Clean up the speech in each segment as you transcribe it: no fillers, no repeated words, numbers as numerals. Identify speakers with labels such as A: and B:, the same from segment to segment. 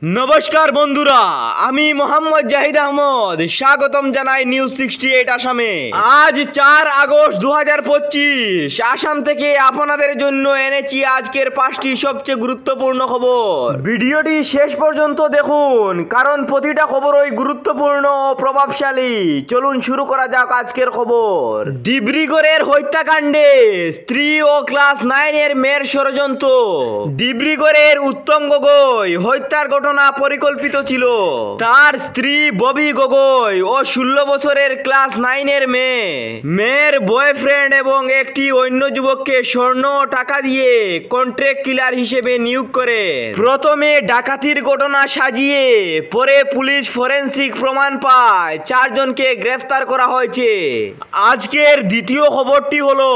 A: নমস্কার বন্ধুরা, আমি মোহাম্মদ জাহিদ আহমদ স্বাগতম জানাই নিউজ 68 আসামে। আজ 4 আগস্ট 2025 আসাম থেকে আপনাদের জন্য এনেছি আজকের 5টি সবচেয়ে গুরুত্বপূর্ণ খবর। ভিডিওটি শেষ পর্যন্ত দেখুন, কারণ প্রতিটা খবরই গুরুত্বপূর্ণ ও প্রভাবশালী। চলুন শুরু করা যাক আজকের খবর। ডিব্রুগড়ের হত্যাকাণ্ডে স্ত্রী ও ক্লাস 9 এর মেয়ের ষড়যন্ত্র। ডিব্রুগড়ের উত্তম গগৈ হত্যার ঘটনা পরিকল্পিত ছিল। তার স্ত্রী ববি গগৈ ও 16 বছরের ক্লাস 9 এর মেয়ের বয়ফ্রেন্ড এবং একটি অন্য যুবককে স্বর্ণ ও টাকা দিয়ে কন্ট্রাক্ট কিলার হিসেবে নিয়োগ করে প্রথমে ডাকাতির ঘটনা সাজিয়ে পরে পুলিশ ফরেনসিক প্রমাণ পায় 4 জনকে গ্রেফতার করা হয়েছে। আজকের দ্বিতীয় খবরটি হলো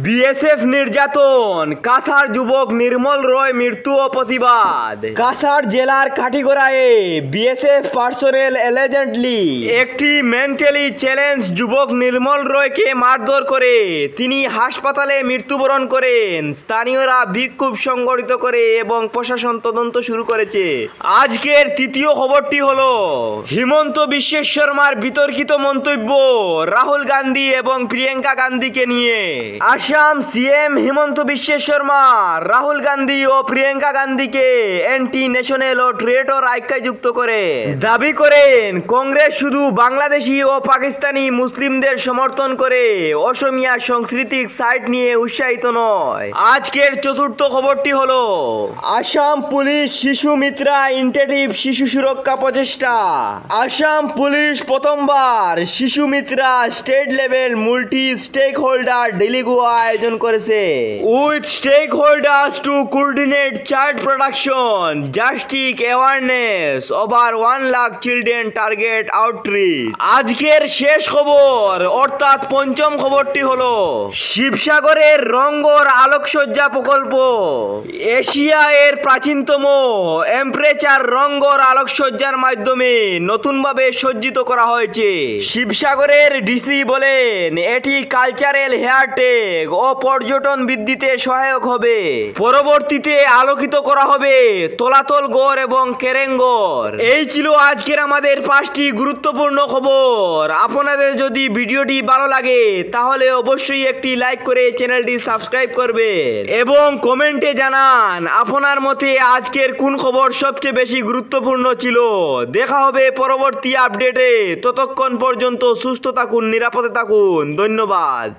A: বিএসএফ নির্যাতন, কাছাড় যুবক নির্মল রয় মৃত্যু ও প্রতিবাদ। কাছাড় জেলার কাঠিগড়ায় বিএসএফ পার্সোনেল এলিজেন্টলি একটি মেন্টালি চ্যালেঞ্জ যুবক নির্মল রয়কে মারধর করে তিনি হাসপাতালে মৃত্যুবরণ করেন। স্থানীয়রা বিক্ষোভ সংগঠিত করে এবং প্রশাসন তদন্ত শুরু করেছে। আজকের তৃতীয় খবরটি হলো হিমন্ত বিশ্ব শর্মার বিতর্কিত মন্তব্য রাহুল গান্ধী এবং প্রিয়াঙ্কা গান্ধীকে নিয়ে। আসাম সিএম হিমন্ত বিশ্ব শর্মা রাহুল গান্ধী ও প্রিয়াঙ্কা গান্ধীকে অ্যান্টি ন্যাশনাল ও ট্রেটর আখ্যায় যুক্ত করে দাবি করেন কংগ্রেস শুধু বাংলাদেশি ও পাকিস্তানি মুসলিমদের সমর্থন করে, অসমিয়া সাংস্কৃতিক সাইট নিয়ে উৎসাহিত নয়। আজকের চতুর্থ খবরটি হলো আসাম পুলিশ শিশু মিত্রা ইনিশিয়েটিভ শিশু সুরক্ষা প্রচেষ্টা। আসাম পুলিশ প্রথমবার Shishu Mitra state level multi stakeholder dialogue আয়োজন করেছে। With stakeholders to coordinate child protection justice awareness over 1 lakh children target outreach. আজকের শেষ খবর অর্থাৎ পঞ্চম খবরটি হলো শিবসাগরের রঙ্গর আলোকসজ্জা প্রকল্প। এশিয়া এর প্রাচীনতম এম্পারেচার রঙ্গর আলোকসজ্জার মাধ্যমে নতুনভাবে সজ্জিত করা হয়েছে। শিবসাগরের ডিসি বলেন এটি কালচারাল হেয়ারটেক ও পর্যটন বৃদ্ধিতে সহায়ক হবে। পরবর্তীতে আলোকিত করা হবে তলাতল গড় এবং কেরেঙ্গর। এই ছিল আজকের আমাদের 5টি গুরুত্বপূর্ণ খবর। আপনাদের যদি ভিডিওটি ভালো লাগে তাহলে অবশ্যই একটি লাইক করে চ্যানেলটি সাবস্ক্রাইব করবেন এবং কমেন্টে জানান আপনার মতে আজকের কোন খবর সবচেয়ে বেশি গুরুত্বপূর্ণ ছিল। দেখা হবে পরবর্তী আপডেটে। ততক্ষণ পর্যন্ত সুস্থ থাকুন, নিরাপদে থাকুন। ধন্যবাদ।